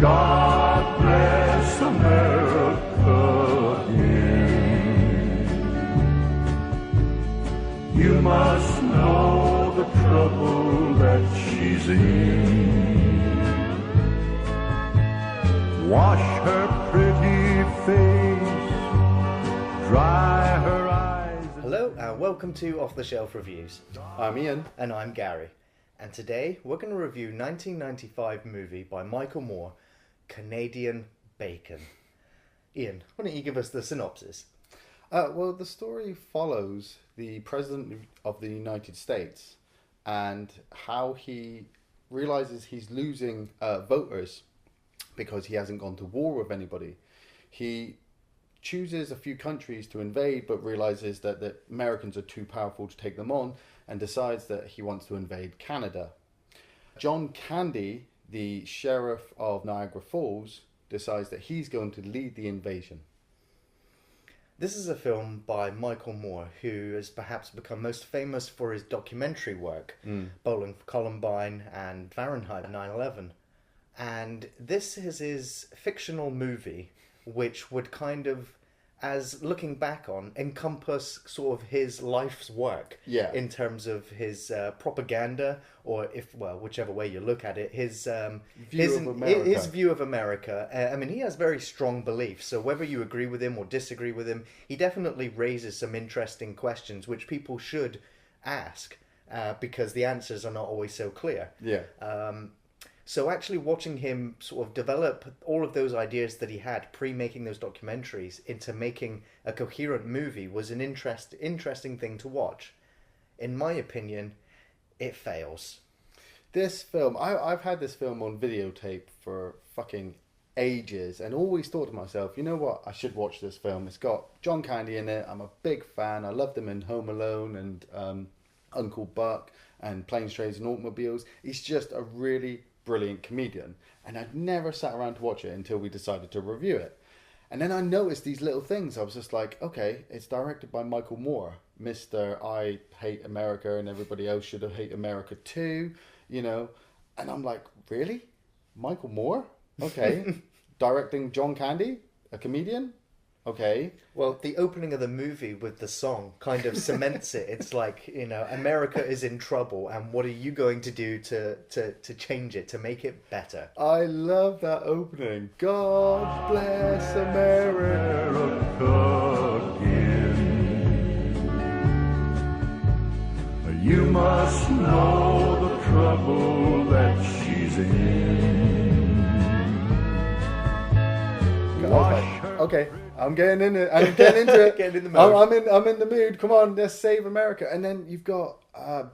God bless America again. You must know the trouble that she's in. Wash her pretty face, dry her eyes. Hello and welcome to Off the Shelf Reviews. I'm Iain. And I'm Gary. And today we're going to review 1995 movie by Michael Moore, Canadian Bacon. Iain, why don't you give us the synopsis? Well, the story follows the President of the United States and how he realizes he's losing voters because he hasn't gone to war with anybody. He chooses a few countries to invade but realizes that the Americans are too powerful to take them on and decides that he wants to invade Canada. John Candy, the sheriff of Niagara Falls, decides that he's going to lead the invasion. This is a film by Michael Moore, who has perhaps become most famous for his documentary work, Bowling for Columbine and Fahrenheit 9/11. And this is his fictional movie, which would kind of, as looking back on, encompass sort of his life's work in terms of his propaganda, or whichever way you look at it, his view of America. I mean, he has very strong beliefs, so whether you agree with him or disagree with him, he definitely raises some interesting questions which people should ask, because the answers are not always so clear. So actually watching him sort of develop all of those ideas that he had pre-making those documentaries into making a coherent movie was an interesting thing to watch. In my opinion, it fails. This film, I've had this film on videotape for fucking ages and always thought to myself, you know what, I should watch this film. It's got John Candy in it. I'm a big fan. I loved him in Home Alone and Uncle Buck and Planes, Trains and Automobiles. He's just a really brilliant comedian, and I'd never sat around to watch it until we decided to review it. And then I noticed these little things. I was just like, okay, it's directed by Michael Moore, Mr. I Hate America and everybody else should have hate America too, you know. And I'm like, really? Michael Moore? Okay. Directing John Candy, a comedian? Okay. Well, the opening of the movie with the song kind of cements it. It's like, you know, America is in trouble, and what are you going to do to change it, to make it better? I love that opening. God bless America again. You must know the trouble that she's in. Okay, I'm getting in it. I'm getting into it. Getting in the mood. I'm in the mood. Come on, let's save America. And then you've got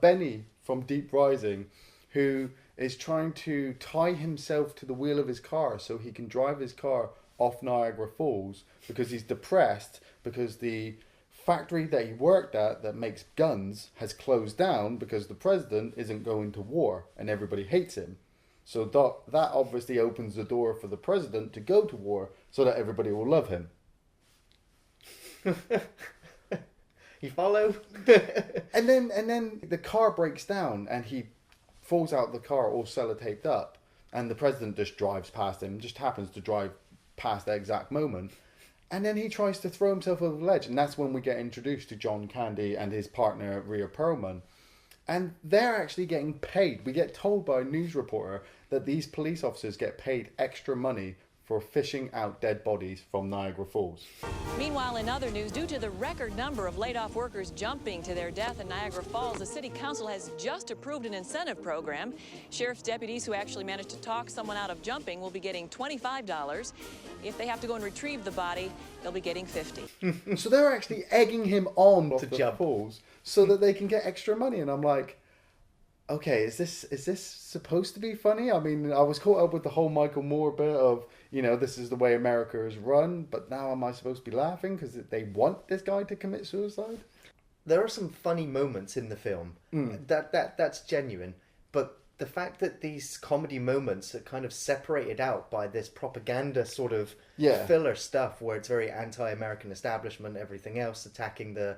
Benny from Deep Rising, who is trying to tie himself to the wheel of his car so he can drive his car off Niagara Falls because he's depressed because the factory that he worked at that makes guns has closed down because the president isn't going to war and everybody hates him. So that obviously opens the door for the president to go to war so that everybody will love him. You follow? and then the car breaks down and he falls out of the car all sellotaped up, and the president just drives past him, just happens to drive past that exact moment. And then he tries to throw himself over the ledge, and that's when we get introduced to John Candy and his partner Rhea Perlman. And they're actually getting paid. We get told by a news reporter that these police officers get paid extra money for fishing out dead bodies from Niagara Falls. Meanwhile, in other news, due to the record number of laid-off workers jumping to their death in Niagara Falls, the City Council has just approved an incentive program. Sheriff's deputies who actually managed to talk someone out of jumping will be getting $25. If they have to go and retrieve the body, they'll be getting $50. So they're actually egging him on to the jump falls so that they can get extra money. And I'm like, okay, is this supposed to be funny? I mean, I was caught up with the whole Michael Moore bit of, you know, this is the way America is run, but now am I supposed to be laughing because they want this guy to commit suicide? There are some funny moments in the film. That's genuine, but the fact that these comedy moments are kind of separated out by this propaganda sort of filler stuff where it's very anti-American establishment, everything else attacking the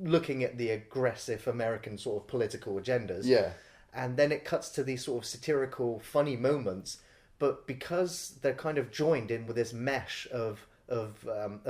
looking at the aggressive American sort of political agendas. Yeah. And then it cuts to these sort of satirical, funny moments, but because they're kind of joined in with this mesh of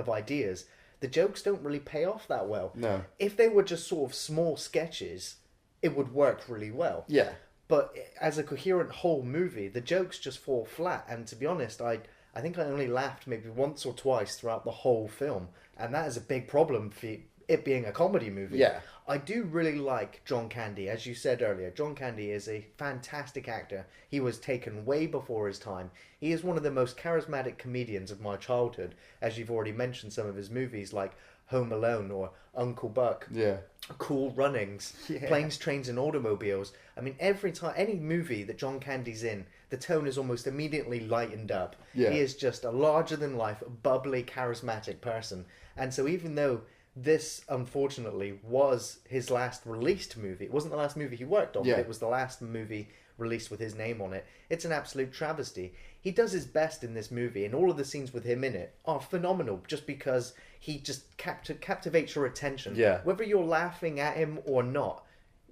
ideas, the jokes don't really pay off that well. No. If they were just sort of small sketches, it would work really well. Yeah. But as a coherent whole movie, the jokes just fall flat. And to be honest, I think I only laughed maybe once or twice throughout the whole film. And that is a big problem for it being a comedy movie. Yeah. I do really like John Candy. As you said earlier, John Candy is a fantastic actor. He was taken way before his time. He is one of the most charismatic comedians of my childhood, as you've already mentioned some of his movies like Home Alone or Uncle Buck. Yeah. Cool Runnings, Yeah. Planes, Trains and Automobiles. I mean, every time, any movie that John Candy's in, the tone is almost immediately lightened up. Yeah. He is just a larger-than-life, bubbly, charismatic person. And so even though this, unfortunately, was his last released movie, it wasn't the last movie he worked on, Yeah. but it was the last movie released with his name on it. It's an absolute travesty. He does his best in this movie, and all of the scenes with him in it are phenomenal just because he just captivates your attention. Yeah. Whether you're laughing at him or not,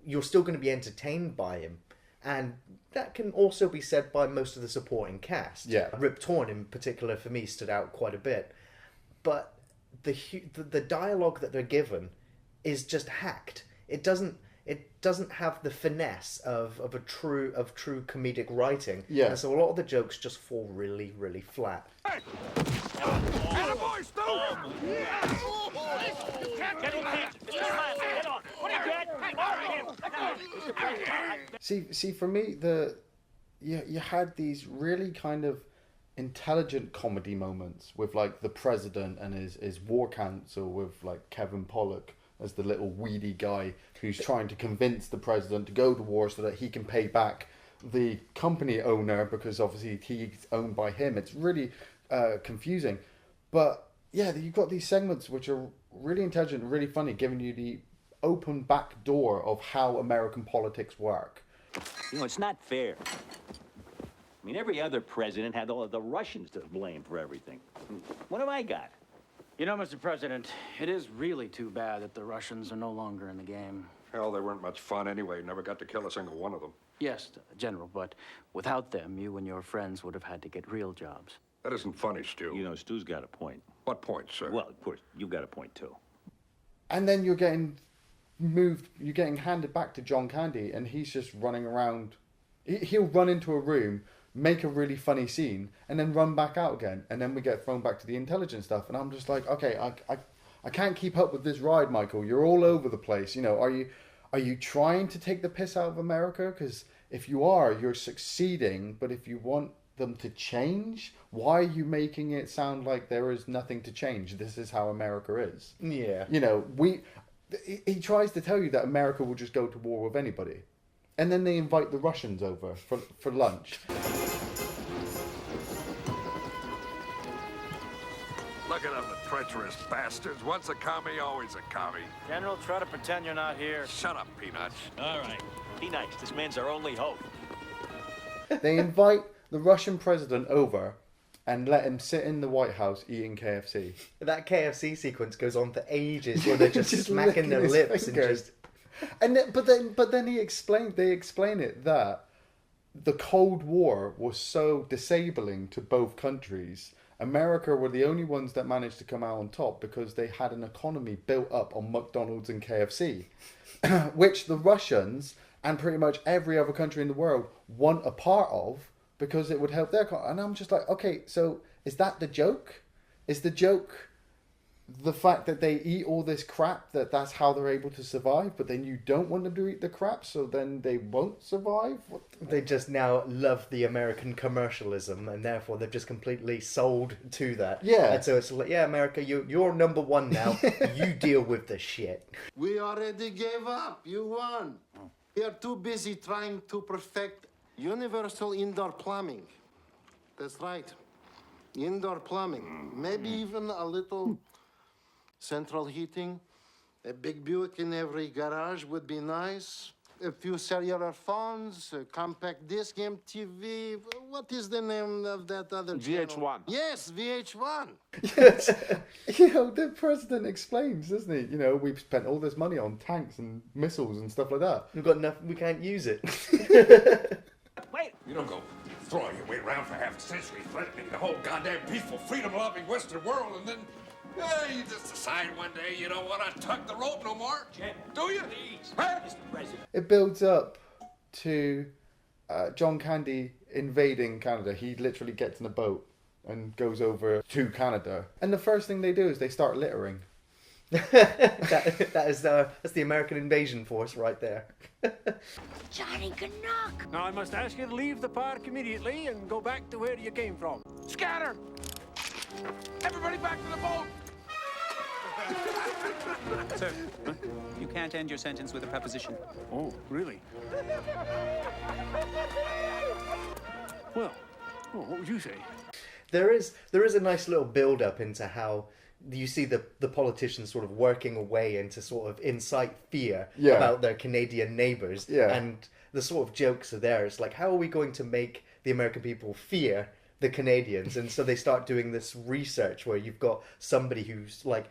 you're still going to be entertained by him. And that can also be said by most of the supporting cast. Yeah. Rip Torn in particular for me stood out quite a bit. But the dialogue that they're given is just hacked. It doesn't have the finesse of true comedic writing. Yeah. And so a lot of the jokes just fall really, really flat. Attaboy, Stu! See, for me, you had these really kind of intelligent comedy moments with like the president and his war council, with like Kevin Pollak as the little weedy guy who's trying to convince the president to go to war so that he can pay back the company owner, because obviously he's owned by him. It's really confusing. But yeah, you've got these segments which are really intelligent and really funny, giving you the open back door of how American politics work. You know, it's not fair. I mean, every other president had all of the Russians to blame for everything. What have I got? You know, Mr. President, it is really too bad that the Russians are no longer in the game. Hell, they weren't much fun anyway. Never got to kill a single one of them. Yes, General, but without them, you and your friends would have had to get real jobs. That isn't funny, Stu. You know, Stu's got a point. What point, sir? Well, of course, you've got a point, too. And then you're getting handed back to John Candy, and he's just running around. He'll run into a room, make a really funny scene, and then run back out again. And then we get thrown back to the intelligence stuff. And I'm just like, okay, I can't keep up with this ride, Michael. You're all over the place. You know, are you trying to take the piss out of America? Because if you are, you're succeeding. But if you want them to change, why are you making it sound like there is nothing to change? This is how America is. Yeah. You know, he tries to tell you that America will just go to war with anybody. And then they invite the Russians over for lunch. Look at them, the treacherous bastards. Once a commie, always a commie. General, try to pretend you're not here. Shut up, Peanuts. All right. Be nice. This man's our only hope. They invite the Russian president over and let him sit in the White House eating KFC. That KFC sequence goes on for ages where they're just, smacking their licking his lips and fingers. just... And then, but then they explain it that the Cold War was so disabling to both countries. America were the only ones that managed to come out on top because they had an economy built up on McDonald's and KFC, which the Russians and pretty much every other country in the world want a part of because it would help their economy. And I'm just like, okay, so is that the joke? Is the joke the fact that they eat all this crap, that's how they're able to survive, but then you don't want them to eat the crap, so then they won't survive? They just now love the American commercialism, and therefore they've just completely sold to that. Yeah. And so it's like, yeah, America, you're number one now. You deal with the shit. We already gave up. You won. We are too busy trying to perfect universal indoor plumbing. That's right. Indoor plumbing. Maybe even a little central heating. A big Buick in every garage would be nice. A few cellular phones, a compact disc, MTV. What is the name of that other channel? VH1. Yes, VH1. Yes. You know, the president explains, doesn't he? You know, we've spent all this money on tanks and missiles and stuff like that. We've got enough, we can't use it. Wait. You don't go throwing your weight around for half a century threatening the whole goddamn peaceful, freedom-loving Western world, and then you just decide one day you don't want to tug the rope no more. Do you? Please, Huh? Mr. President. It builds up to John Candy invading Canada. He literally gets in a boat and goes over to Canada. And the first thing they do is they start littering. That's the American invasion force right there. Johnny Canuck! Now I must ask you to leave the park immediately and go back to where you came from. Scatter! Everybody back to the boat! Sir, you can't end your sentence with a preposition. Oh, really? Well, what would you say? There is a nice little build up into how you see the politicians sort of working away into sort of incite fear about their Canadian neighbours. Yeah. And the sort of jokes are there. It's like, how are we going to make the American people fear the Canadians? And so they start doing this research where you've got somebody who's like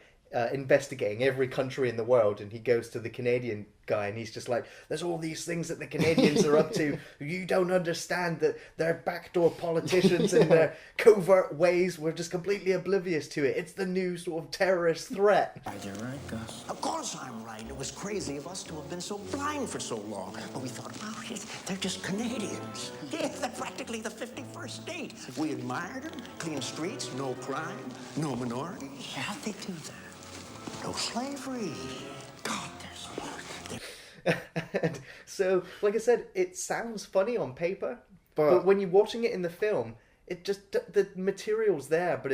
investigating every country in the world, and he goes to the Canadian guy and he's just like, there's all these things that the Canadians are up to. You don't understand that they're backdoor politicians and their covert ways. We're just completely oblivious to it. It's the new sort of terrorist threat. You're right, Gus. Of course I'm right. It was crazy of us to have been so blind for so long. But we thought, wow, they're just Canadians. Yeah, they're practically the 51st state. We admired them. Clean streets, no crime, no minorities. How'd they do that? No slavery. God, they're smart. And so, like I said, it sounds funny on paper, but when you're watching it in the film, it just the material's there, but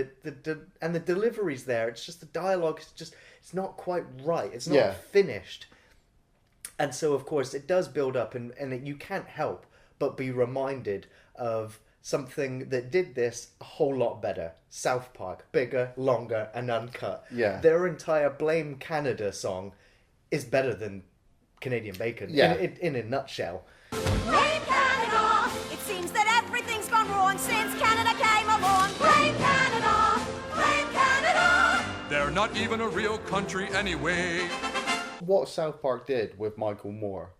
and the delivery's there. It's just the dialogue. It's not quite right. It's not finished. And so, of course, it does build up, and you can't help but be reminded of something that did this a whole lot better. South Park, bigger, longer, and uncut. Yeah. Their entire Blame Canada song is better than Canadian Bacon. Yeah. In a nutshell. Blame Canada! It seems that everything's gone wrong since Canada came along. Blame Canada! Blame Canada! They're not even a real country anyway. What South Park did with Michael Moore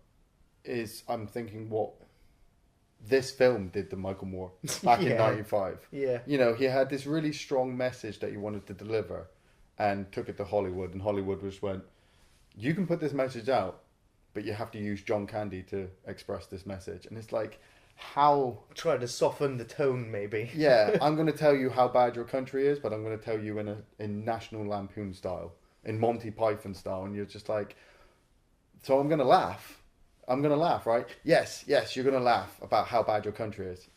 is, I'm thinking, what this film did to Michael Moore back in 95. Yeah. You know, he had this really strong message that he wanted to deliver and took it to Hollywood, and Hollywood just went, you can put this message out, but you have to use John Candy to express this message. And it's like, how... Try to soften the tone, maybe. Yeah, I'm going to tell you how bad your country is, but I'm going to tell you in National Lampoon style, in Monty Python style, and you're just like, so I'm going to laugh. I'm going to laugh, right? Yes, you're going to laugh about how bad your country is.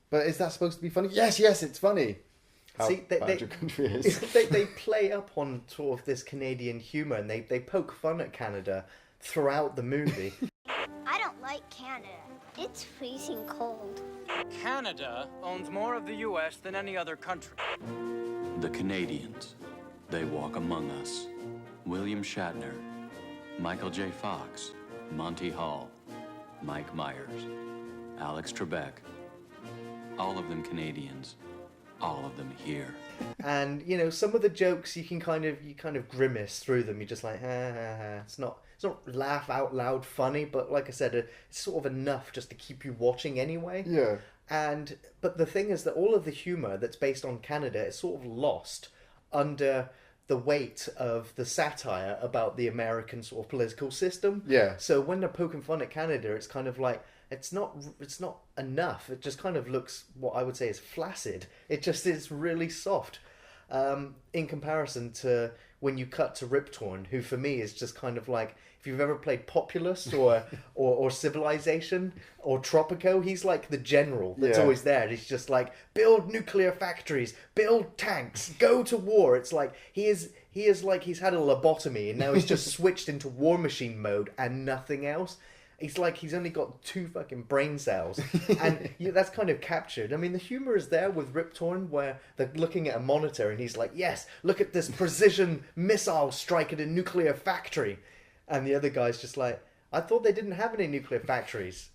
But is that supposed to be funny? Yes, it's funny. How bad your country is. They play up on sort of this Canadian humour, and they poke fun at Canada throughout the movie. I don't like Canada. It's freezing cold. Canada owns more of the U.S. than any other country. The Canadians, they walk among us. William Shatner, Michael J. Fox, Monty Hall, Mike Myers, Alex Trebek. All of them Canadians. All of them here. And you know, some of the jokes you kind of grimace through them. You're just like, ha ha ha. It's not laugh out loud funny, but like I said, it's sort of enough just to keep you watching anyway. Yeah. But the thing is that all of the humour that's based on Canada is sort of lost under the weight of the satire about the American sort of political system. Yeah. So when they're poking fun at Canada, it's kind of like, it's not enough. It just kind of looks, what I would say is flaccid. It just is really soft. In comparison to when you cut to Rip Torn, who for me is just kind of like, if you've ever played Populous or Civilization or Tropico, he's like the general that's always there. And he's just like, build nuclear factories, build tanks, go to war. It's like he is like he's had a lobotomy and now he's just switched into war machine mode and nothing else. It's like he's only got 2 fucking brain cells. And that's kind of captured. I mean, the humour is there with Rip Torn, where they're looking at a monitor and he's like, yes, look at this precision missile strike at a nuclear factory. And the other guy's just like, I thought they didn't have any nuclear factories.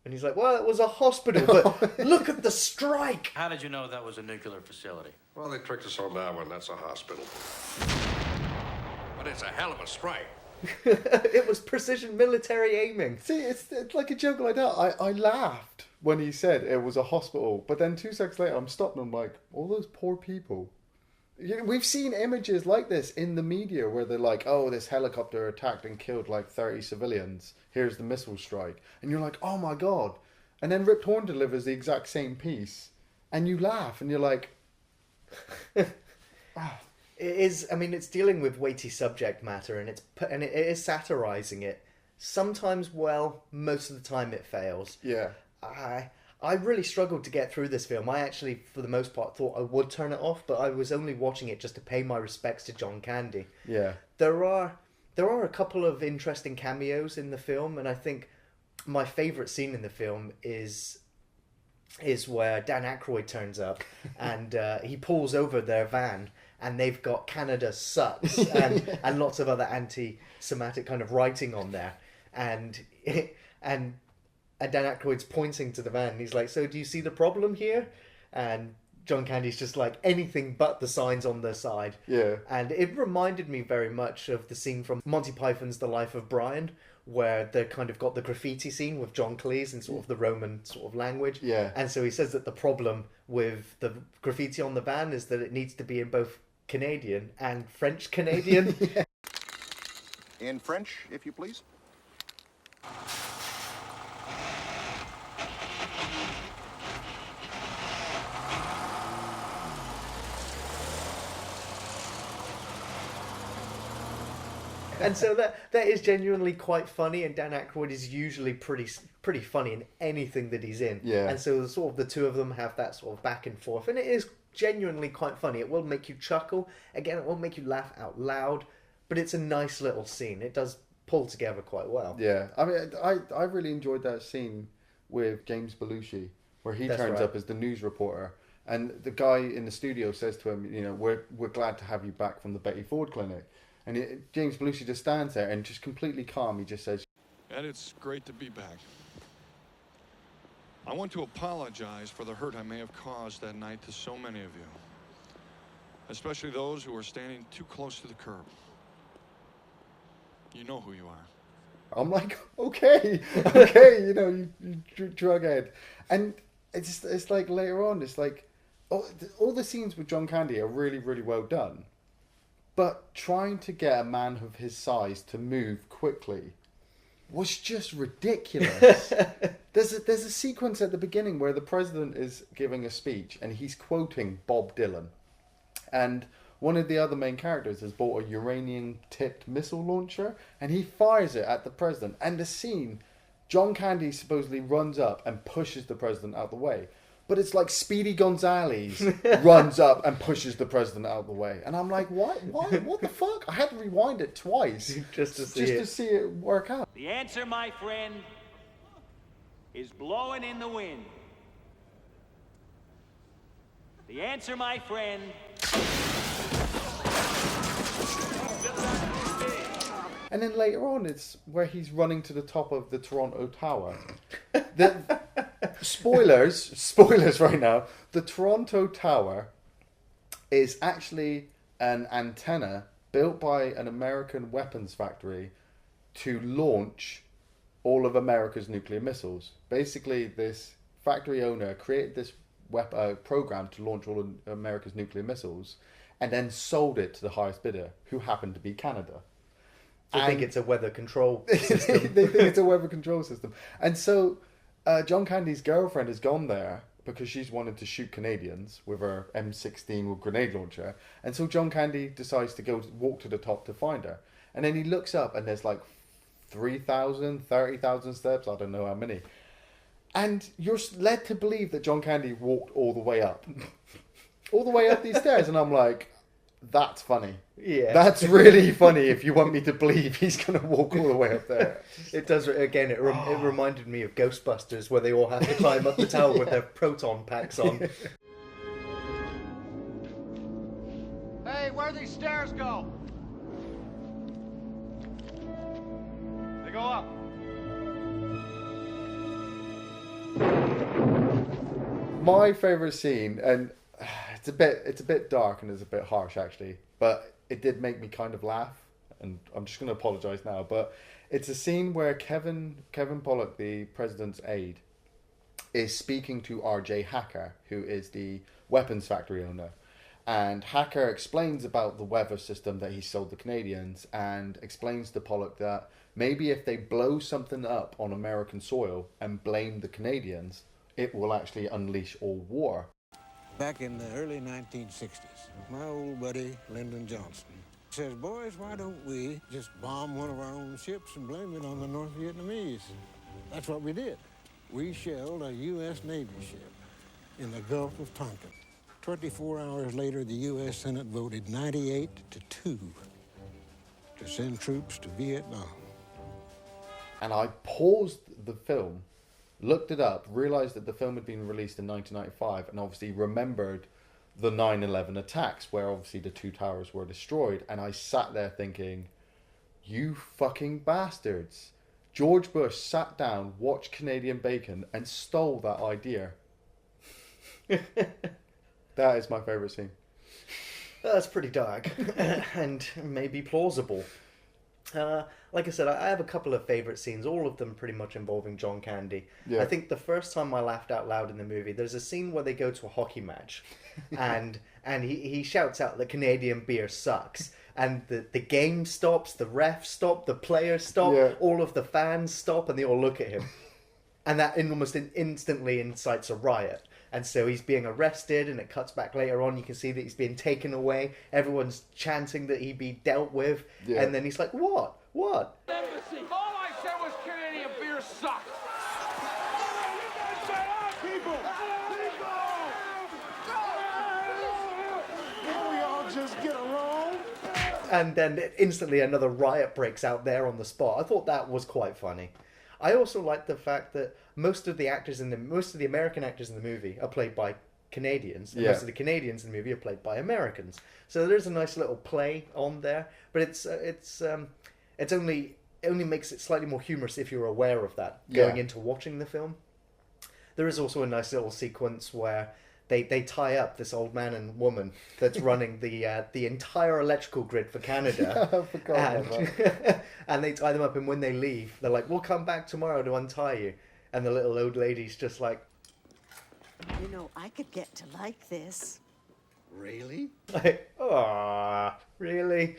And he's like, well, it was a hospital, but look at the strike. How did you know that was a nuclear facility? Well, they tricked us on that one. That's a hospital. But it's a hell of a strike. It was precision military aiming. See, it's like a joke like that. I laughed when he said it was a hospital. But then 2 seconds later, I'm stopped and I'm like, all those poor people. We've seen images like this in the media where they're like, oh, this helicopter attacked and killed like 30 civilians. Here's the missile strike. And you're like, oh my God. And then Rip Torn delivers the exact same piece. And you laugh and you're like... It is, I mean, it's dealing with weighty subject matter and it is satirizing it. Sometimes well, most of the time it fails. Yeah. I really struggled to get through this film. I actually, for the most part, thought I would turn it off, but I was only watching it just to pay my respects to John Candy. Yeah. There are a couple of interesting cameos in the film, and I think my favourite scene in the film is where Dan Aykroyd turns up and he pulls over their van and they've got Canada sucks and lots of other anti-Semitic kind of writing on there. And Dan Aykroyd's pointing to the van and he's like, so do you see the problem here? And John Candy's just like, anything but the signs on the side. Yeah. And it reminded me very much of the scene from Monty Python's The Life of Brian, where they kind of got the graffiti scene with John Cleese and sort of the Roman sort of language. Yeah. And so he says that the problem with the graffiti on the van is that it needs to be in both Canadian and French Canadian. Yeah. In French, if you please. And so that is genuinely quite funny, and Dan Aykroyd is usually pretty funny in anything that he's in. Yeah. And so sort of the two of them have that sort of back and forth, and it is genuinely quite funny. It will make you chuckle. Again, it won't make you laugh out loud, but it's a nice little scene. It does pull together quite well. Yeah. I mean, I really enjoyed that scene with James Belushi, where he turns up as the news reporter. And the guy in the studio says to him, you know, we're glad to have you back from the Betty Ford clinic. And James Belushi just stands there and just completely calm. He just says, "Ed, it's great to be back. I want to apologize for the hurt I may have caused that night to so many of you, especially those who were standing too close to the curb. You know who you are." I'm like, okay, you know, you drug head. And it's like later on, it's like, all the scenes with John Candy are really, really well done. But trying to get a man of his size to move quickly was just ridiculous. There's a sequence at the beginning where the president is giving a speech and he's quoting Bob Dylan. And one of the other main characters has bought a uranium-tipped missile launcher and he fires it at the president. And the scene, John Candy supposedly runs up and pushes the president out of the way. But it's like Speedy Gonzales runs up and pushes the president out of the way. And I'm like, what the fuck? I had to rewind it twice just to see it work out. The answer, my friend, is blowing in the wind. The answer, my friend... And then later on, it's where he's running to the top of the Toronto Tower. Spoilers right now. The Toronto Tower is actually an antenna built by an American weapons factory to launch all of America's nuclear missiles. Basically, this factory owner created this program to launch all of America's nuclear missiles and then sold it to the highest bidder, who happened to be Canada. They think it's a weather control system. They think it's a weather control system. And so John Candy's girlfriend has gone there because she's wanted to shoot Canadians with her M16 with grenade launcher. And so John Candy decides to go walk to the top to find her. And then he looks up and there's like 3,000, 30,000 steps. I don't know how many. And you're led to believe that John Candy walked all the way up. All the way up these stairs. And I'm like, that's funny. Yeah. That's really funny if you want me to believe he's going to walk all the way up there. It does, again, it reminded me of Ghostbusters, where they all have to climb up the tower with their proton packs on. Hey, where these stairs go? They go up. My favourite scene, and it's a bit dark and it's a bit harsh actually, but it did make me kind of laugh, and I'm just going to apologise now, but it's a scene where Kevin Pollock, the president's aide, is speaking to RJ Hacker, who is the weapons factory owner. And Hacker explains about the weather system that he sold the Canadians, and explains to Pollock that maybe if they blow something up on American soil and blame the Canadians, it will actually unleash all war. Back in the early 1960s, my old buddy Lyndon Johnson says, boys, why don't we just bomb one of our own ships and blame it on the North Vietnamese? That's what we did. We shelled a U.S. Navy ship in the Gulf of Tonkin. 24 hours later, the U.S. Senate voted 98-2 to send troops to Vietnam. And I paused the film, looked it up, realised that the film had been released in 1995, and obviously remembered the 9/11 attacks, where obviously the two towers were destroyed. And I sat there thinking, you fucking bastards. George Bush sat down, watched Canadian Bacon, and stole that idea. That is my favourite scene. That's pretty dark and maybe plausible. Like I said, I have a couple of favourite scenes, all of them pretty much involving John Candy. Yeah. I think the first time I laughed out loud in the movie, there's a scene where they go to a hockey match and he shouts out that Canadian beer sucks. And the game stops, the refs stop, the players stop, all of the fans stop, and they all look at him. And that almost instantly incites a riot. And so he's being arrested, and it cuts back later on. You can see that he's being taken away. Everyone's chanting that he be dealt with. Yeah. And then he's like, what? What? Embassy. All I said was Canadian beer sucks. Can we all just get along? And then instantly another riot breaks out there on the spot. I thought that was quite funny. I also like the fact that most of the American actors in the movie are played by Canadians, and most of the Canadians in the movie are played by Americans. So there's a nice little play on there, but it only makes it slightly more humorous if you're aware of that going into watching the film. There is also a nice little sequence where they tie up this old man and woman that's running the entire electrical grid for Canada. I forgot about that. And they tie them up, and when they leave, they're like, we'll come back tomorrow to untie you. And the little old lady's just like... You know, I could get to like this. Really? Like, aww, really?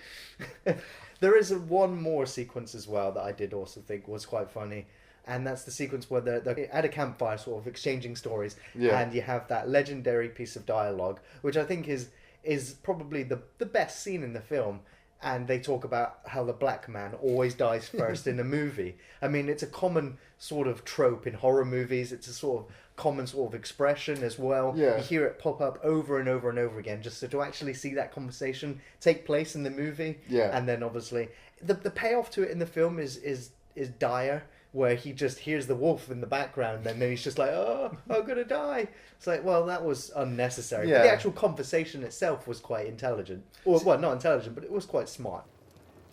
There is one more sequence as well that I did also think was quite funny. And that's the sequence where they're at a campfire sort of exchanging stories. Yeah. And you have that legendary piece of dialogue, which I think is probably the best scene in the film. And they talk about how the black man always dies first in a movie. I mean, it's a common sort of trope in horror movies. It's a sort of common sort of expression as well. Yeah. You hear it pop up over and over and over again. Just so to actually see that conversation take place in the movie. Yeah. And then obviously the payoff to it in the film is dire, where he just hears the wolf in the background, and then he's just like, oh, I'm gonna die. It's like, well, that was unnecessary. Yeah. But the actual conversation itself was quite intelligent. Or, well, not intelligent, but it was quite smart.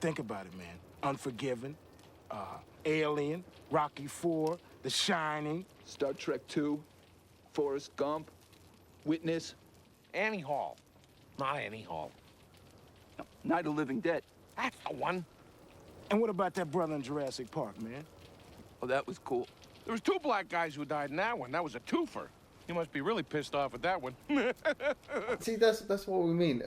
Think about it, man. Unforgiven, Alien, Rocky IV, The Shining, Star Trek II, Forrest Gump, Witness, Annie Hall. Not Annie Hall. no, Night of the Living Dead. That's the one. And what about that brother in Jurassic Park, man? Oh, that was cool. There was 2 black guys who died in that one. That was a twofer. You must be really pissed off at that one. See, that's what we mean.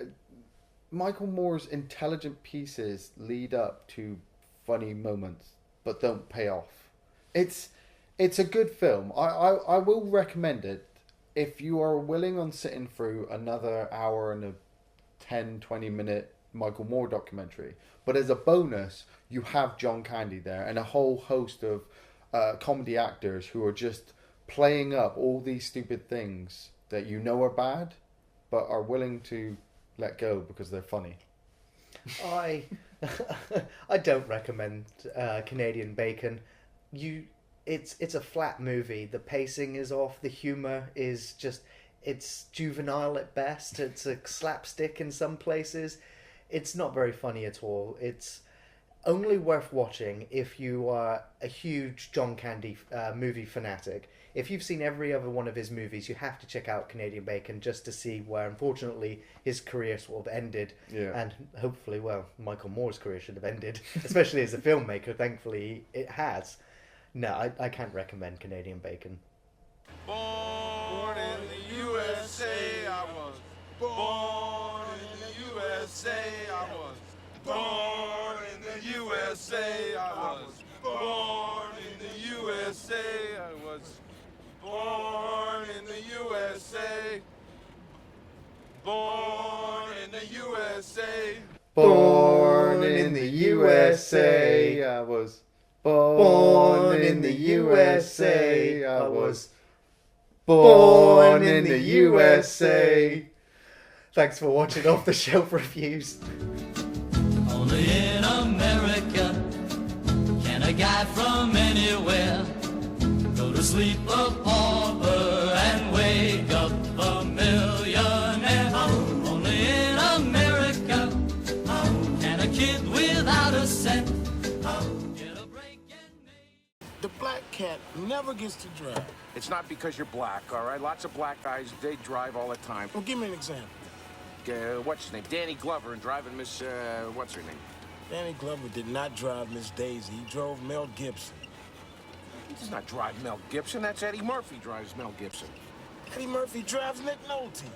Michael Moore's intelligent pieces lead up to funny moments, but don't pay off. It's a good film. I will recommend it if you are willing on sitting through another hour and a 10-20 minute Michael Moore documentary. But as a bonus, you have John Candy there and a whole host of comedy actors who are just playing up all these stupid things that you know are bad, but are willing to let go because they're funny. I don't recommend Canadian Bacon. It's a flat movie. The pacing is off. The humor is just, it's juvenile at best. It's a slapstick in some places. It's not very funny at all. It's only worth watching if you are a huge John Candy movie fanatic. If you've seen every other one of his movies, you have to check out Canadian Bacon just to see where, unfortunately, his career sort of ended. Yeah. And hopefully, well, Michael Moore's career should have ended, especially as a filmmaker. Thankfully, it has. No, I can't recommend Canadian Bacon. born in the USA. I was born in the USA. I was born in the USA. I was born in the USA. I was born in the USA. Born in the USA. Born in the USA. I was born in the USA. I was born in the USA. Thanks for watching Off the Shelf Reviews. Only in America can a guy from anywhere go to sleep a pauper and wake up a millionaire. Only in America can a kid without a cent get a break and make. The black cat never gets to drive. It's not because you're black, all right? Lots of black guys, they drive all the time. Well, give me an example. What's his name? Danny Glover and driving Miss, what's her name? Danny Glover did not drive Miss Daisy. He drove Mel Gibson. He does not drive Mel Gibson. That's Eddie Murphy drives Mel Gibson. Eddie Murphy drives Nick Nolte.